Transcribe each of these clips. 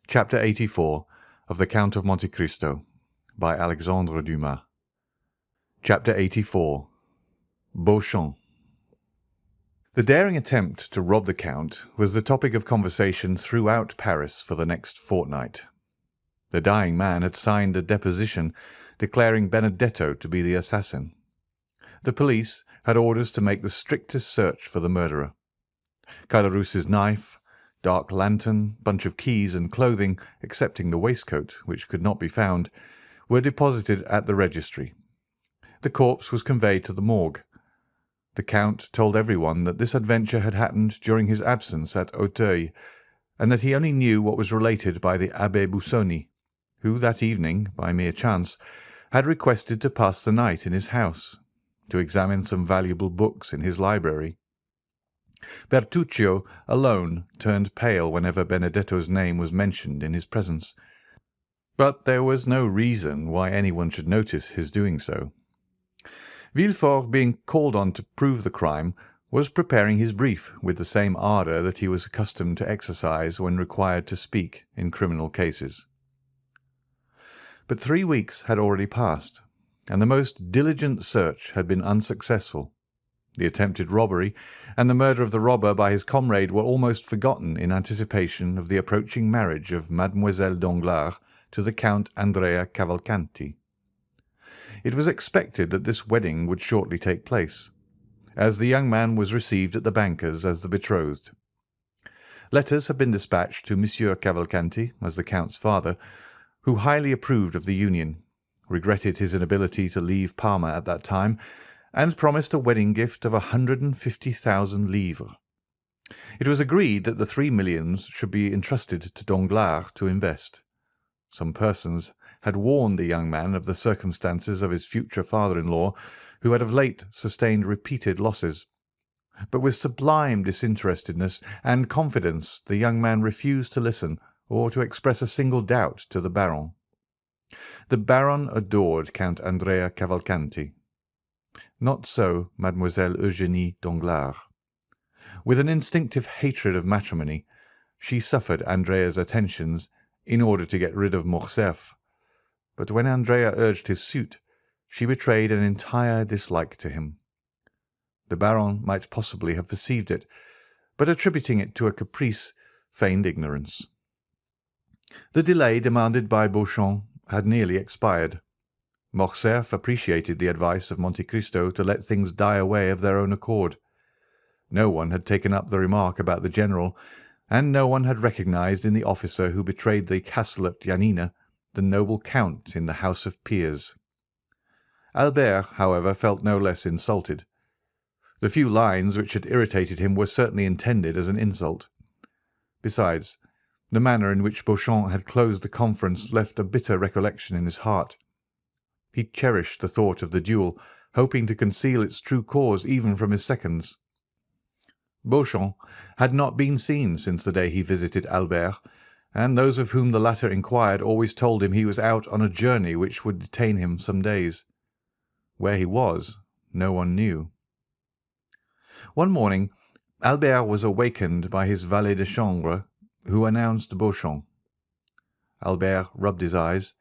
Chapter 84 of the Count of Monte Cristo by Alexandre Dumas. Chapter 84 Beauchamp. The daring attempt to rob the Count was the topic of conversation throughout Paris for the next fortnight. The dying man had signed a deposition declaring Benedetto to be the assassin. The police had orders to make the strictest search for the murderer. Caderousse's knife, dark lantern, bunch of keys, and clothing, excepting the waistcoat, which could not be found, were deposited at the registry. The corpse was conveyed to the morgue. The Count told everyone that this adventure had happened during his absence at Auteuil, and that he only knew what was related by the Abbé Busoni, who that evening, by mere chance, had requested to pass the night in his house, to examine some valuable books in his library. Bertuccio alone turned pale whenever Benedetto's name was mentioned in his presence, but there was no reason why anyone should notice his doing so. Villefort, being called on to prove the crime, was preparing his brief with the same ardour that he was accustomed to exercise when required to speak in criminal cases. But 3 weeks had already passed, and the most diligent search had been unsuccessful. The attempted robbery and the murder of the robber by his comrade were almost forgotten in anticipation of the approaching marriage of Mademoiselle Danglars to the Count Andrea Cavalcanti. It was expected that this wedding would shortly take place, as the young man was received at the banker's as the betrothed. Letters had been dispatched to Monsieur Cavalcanti, as the Count's father, who highly approved of the union, regretted his inability to leave Parma at that time, and promised a wedding gift of 150,000 livres. It was agreed that the 3 millions should be entrusted to Danglars to invest. Some persons had warned the young man of the circumstances of his future father-in-law, who had of late sustained repeated losses. But with sublime disinterestedness and confidence the young man refused to listen or to express a single doubt to the Baron. The Baron adored Count Andrea Cavalcanti. Not so Mademoiselle Eugénie Danglars. With an instinctive hatred of matrimony, she suffered Andrea's attentions in order to get rid of Morcerf, but when Andrea urged his suit, she betrayed an entire dislike to him. The Baron might possibly have perceived it, but attributing it to a caprice, feigned ignorance. The delay demanded by Beauchamp had nearly expired. Morcerf appreciated the advice of Monte Cristo to let things die away of their own accord. No one had taken up the remark about the general, and no one had recognized in the officer who betrayed the castle at Janina the noble count in the House of Peers. Albert, however, felt no less insulted. The few lines which had irritated him were certainly intended as an insult. Besides, the manner in which Beauchamp had closed the conference left a bitter recollection in his heart. He cherished the thought of the duel, hoping to conceal its true cause even from his seconds. Beauchamp had not been seen since the day he visited Albert, and those of whom the latter inquired always told him he was out on a journey which would detain him some days. Where he was, no one knew. One morning, Albert was awakened by his valet de chambre, who announced Beauchamp. Albert rubbed his eyes,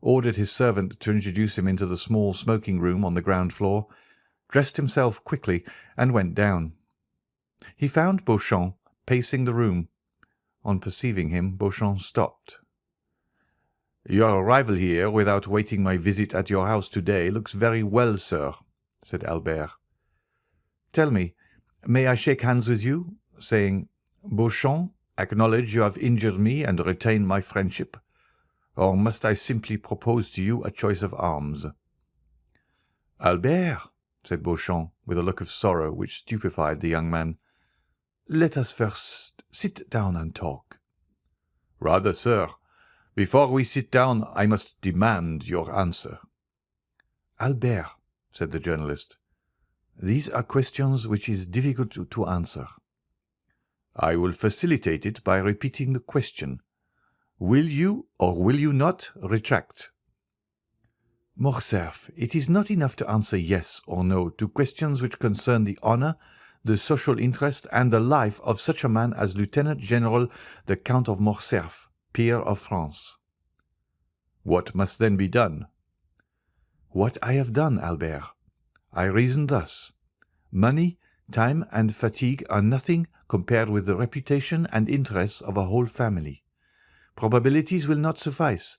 ordered his servant to introduce him into the small smoking-room on the ground floor, dressed himself quickly, and went down. He found Beauchamp pacing the room. On perceiving him, Beauchamp stopped. "Your arrival here, without waiting my visit at your house today, looks very well, sir," said Albert. "Tell me, may I shake hands with you, saying, 'Beauchamp, acknowledge you have injured me and retain my friendship,' or must I simply propose to you a choice of arms?" "Albert," said Beauchamp, with a look of sorrow which stupefied the young man, "let us first sit down and talk." "Rather, sir. Before we sit down, I must demand your answer." "Albert," said the journalist, "these are questions which it is difficult to answer." "I will facilitate it by repeating the question. Will you or will you not retract?" "Morcerf, it is not enough to answer yes or no to questions which concern the honour, the social interest, and the life of such a man as Lieutenant General the Count of Morcerf," peer of France." "What must then be done?" "What I have done, Albert. I reason thus. Money, time, and fatigue are nothing compared with the reputation and interests of a whole family. Probabilities will not suffice.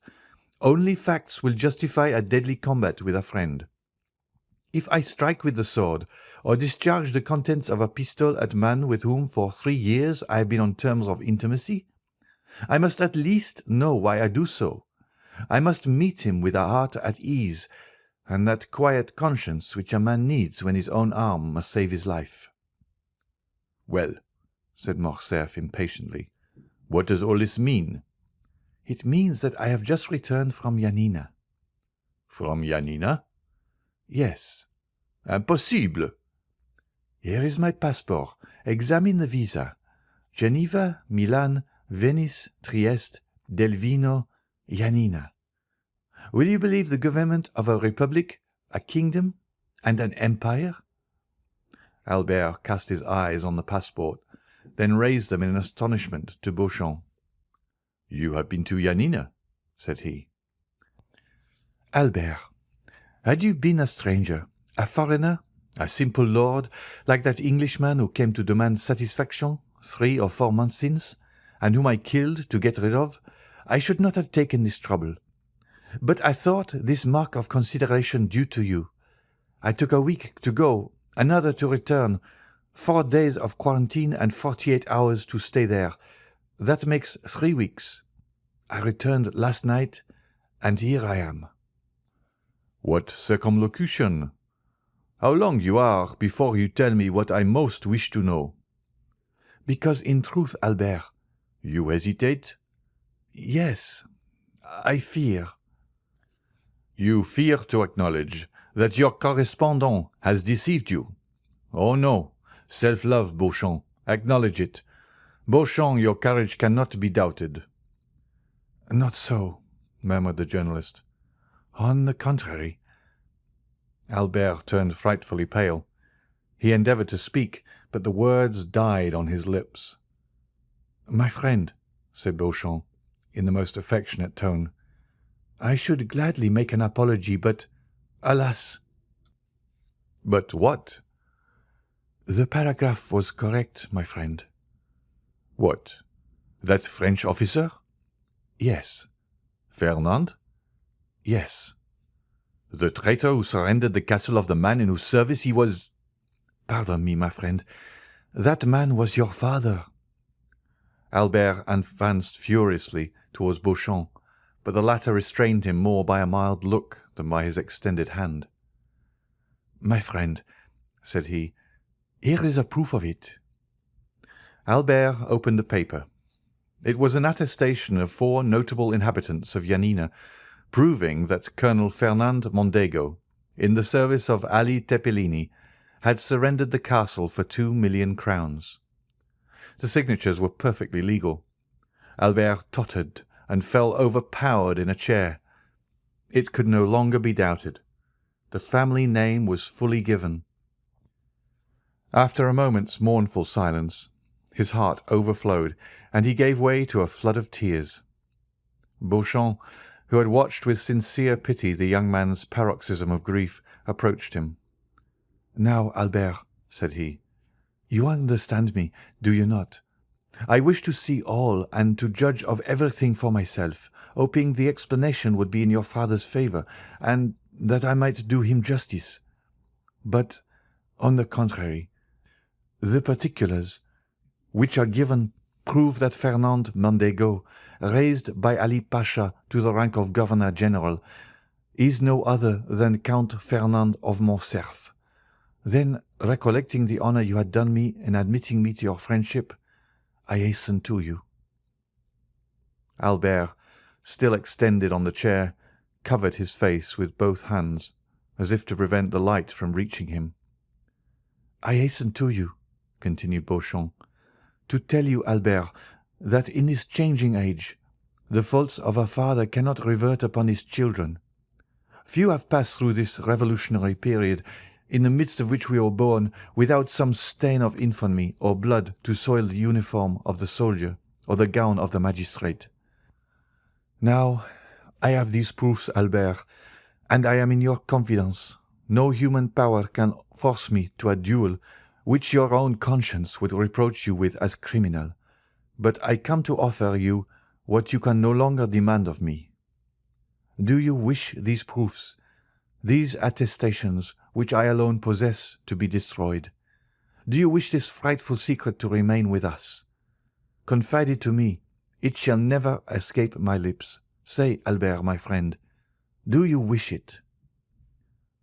Only facts will justify a deadly combat with a friend. If I strike with the sword, or discharge the contents of a pistol at a man with whom for 3 years I have been on terms of intimacy, I must at least know why I do so. I must meet him with a heart at ease, and that quiet conscience which a man needs when his own arm must save his life." "Well," said Morcerf impatiently, "what does all this mean?" "It means that I have just returned from Yanina." "From Yanina?" "Yes." "Impossible!" "Here is my passport. Examine the visa. Geneva, Milan, Venice, Trieste, Delvino, Yanina. Will you believe the government of a republic, a kingdom, and an empire?" Albert cast his eyes on the passport, then raised them in astonishment to Beauchamp. "You have been to Yanina?" said he. "Albert, had you been a stranger, a foreigner, a simple lord, like that Englishman who came to demand satisfaction 3 or 4 months since, and whom I killed to get rid of, I should not have taken this trouble. But I thought this mark of consideration due to you. I took a week to go, another to return, 4 days of quarantine and 48 hours to stay there. That makes 3 weeks. I returned last night, and here I am." "What circumlocution! How long you are before you tell me what I most wish to know." "Because in truth, Albert—" "You hesitate?" "Yes, I fear." "You fear to acknowledge that your correspondent has deceived you. Oh no, self-love, Beauchamp, acknowledge it. Beauchamp, your courage cannot be doubted." "Not so," murmured the journalist. "On the contrary." Albert turned frightfully pale. He endeavoured to speak, but the words died on his lips. "My friend," said Beauchamp, in the most affectionate tone, "I should gladly make an apology, but, alas!" "But what?" "The paragraph was correct, my friend." "What? That French officer?" "Yes." "Fernand?" "Yes." "The traitor who surrendered the castle of the man in whose service he was—" "Pardon me, my friend. That man was your father." Albert advanced furiously towards Beauchamp, but the latter restrained him more by a mild look than by his extended hand. "My friend," said he, "here is a proof of it." Albert opened the paper. It was an attestation of 4 notable inhabitants of Yanina, proving that Colonel Fernand Mondego, in the service of Ali Tepelini, had surrendered the castle for 2,000,000 crowns. The signatures were perfectly legal. Albert tottered and fell overpowered in a chair. It could no longer be doubted. The family name was fully given. After a moment's mournful silence, his heart overflowed, and he gave way to a flood of tears. Beauchamp, who had watched with sincere pity the young man's paroxysm of grief, approached him. "Now, Albert," said he, "you understand me, do you not? I wish to see all and to judge of everything for myself, hoping the explanation would be in your father's favour, and that I might do him justice. But, on the contrary, the particulars which are given prove that Fernand Mondego, raised by Ali Pasha to the rank of Governor-General, is no other than Count Fernand of Morcerf. Then, recollecting the honour you had done me in admitting me to your friendship, I hasten to you." Albert, still extended on the chair, covered his face with both hands, as if to prevent the light from reaching him. "I hasten to you," continued Beauchamp, "to tell you, Albert, that in this changing age, the faults of a father cannot revert upon his children. Few have passed through this revolutionary period, in the midst of which we were born, without some stain of infamy or blood to soil the uniform of the soldier or the gown of the magistrate. Now, I have these proofs, Albert, and I am in your confidence. No human power can force me to a duel which your own conscience would reproach you with as criminal. But I come to offer you what you can no longer demand of me. Do you wish these proofs, these attestations which I alone possess, to be destroyed? Do you wish this frightful secret to remain with us? Confide it to me. It shall never escape my lips. Say, Albert, my friend, do you wish it?"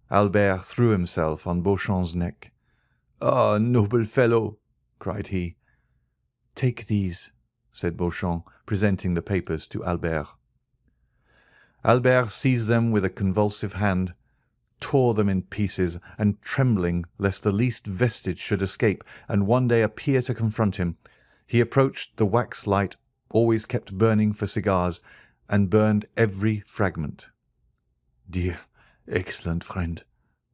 Albert threw himself on Beauchamp's neck. "Ah, noble fellow!" cried he. "Take these," said Beauchamp, presenting the papers to Albert. Albert seized them with a convulsive hand, tore them in pieces, and trembling lest the least vestige should escape and one day appear to confront him, he approached the wax light always kept burning for cigars, and burned every fragment. "Dear, excellent friend,"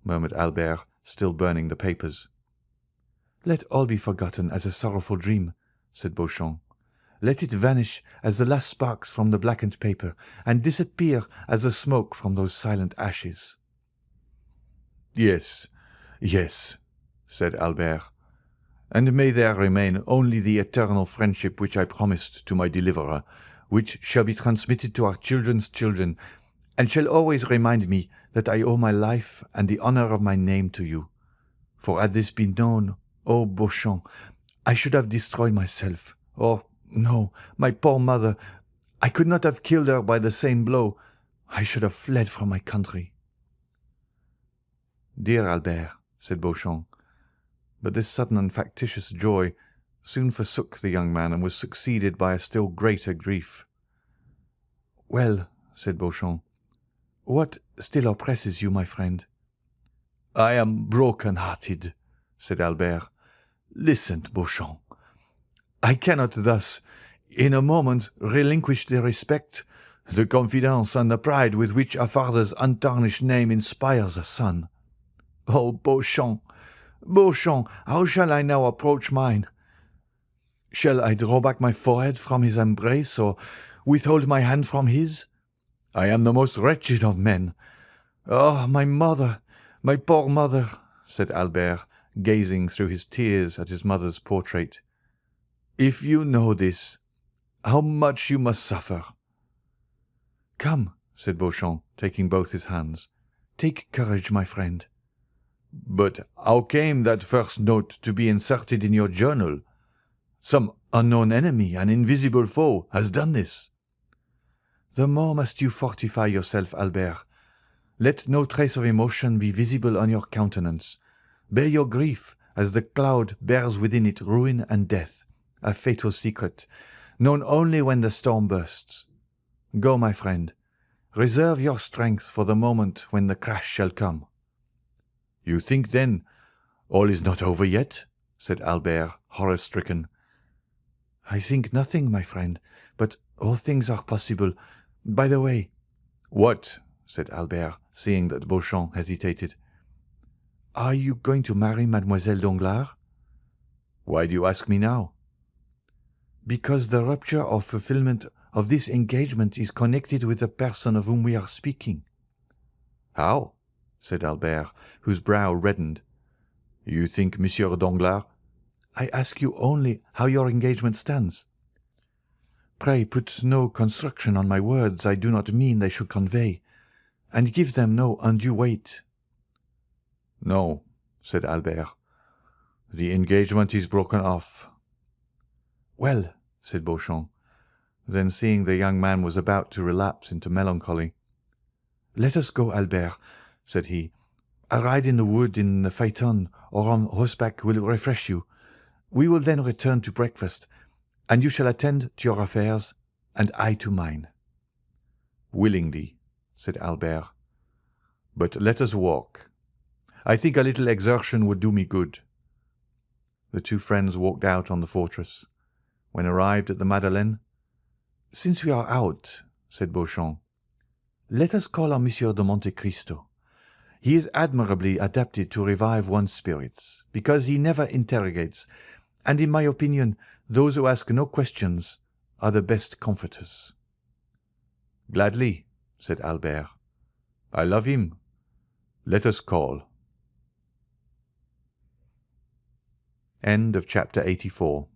murmured Albert, still burning the papers. "Let all be forgotten as a sorrowful dream," said Beauchamp. "Let it vanish as the last sparks from the blackened paper, and disappear as the smoke from those silent ashes." "Yes, yes," said Albert, "and may there remain only the eternal friendship which I promised to my deliverer, which shall be transmitted to our children's children, and shall always remind me that I owe my life and the honour of my name to you. For had this been known, oh Beauchamp, I should have destroyed myself. Or, no, my poor mother, I could not have killed her by the same blow. I should have fled from my country." "Dear Albert," said Beauchamp, but this sudden and factitious joy soon forsook the young man and was succeeded by a still greater grief. "Well," said Beauchamp, "what still oppresses you, my friend?" "I am broken-hearted," said Albert. "Listen, Beauchamp. I cannot thus, in a moment, relinquish the respect, the confidence, and the pride with which a father's untarnished name inspires a son. Oh, Beauchamp, Beauchamp, how shall I now approach mine? Shall I draw back my forehead from his embrace, or withhold my hand from his? I am the most wretched of men. Oh, my mother, my poor mother," said Albert, gazing through his tears at his mother's portrait. "If you know this, how much you must suffer." "Come," said Beauchamp, taking both his hands. "Take courage, my friend." "But how came that first note to be inserted in your journal? Some unknown enemy, an invisible foe, has done this." "The more must you fortify yourself, Albert. Let no trace of emotion be visible on your countenance. Bear your grief as the cloud bears within it ruin and death, a fatal secret, known only when the storm bursts. Go, my friend. Reserve your strength for the moment when the crash shall come." "You think, then, all is not over yet?" said Albert, horror-stricken. "I think nothing, my friend, but all things are possible. By the way—" "What?" said Albert, seeing that Beauchamp hesitated. "Are you going to marry Mademoiselle Danglars?" "Why do you ask me now?" "Because the rupture or fulfilment of this engagement is connected with the person of whom we are speaking." "How?" said Albert, whose brow reddened. "You think Monsieur Danglars—" "I ask you only how your engagement stands. Pray put no construction on my words I do not mean they should convey, and give them no undue weight." "No," said Albert. "The engagement is broken off." "Well," said Beauchamp, then seeing the young man was about to relapse into melancholy, "Let us go, Albert," said he. "A ride in the wood in the phaeton or on horseback will refresh you. We will then return to breakfast, and you shall attend to your affairs, and I to mine." "Willingly," said Albert. "But let us walk. I think a little exertion would do me good." The two friends walked out on the fortress. When arrived at the Madeleine— "Since we are out," said Beauchamp, "let us call on Monsieur de Monte-Cristo. He is admirably adapted to revive one's spirits, because he never interrogates, and in my opinion those who ask no questions are the best comforters." "Gladly," said Albert. "I love him. Let us call." End of chapter 84.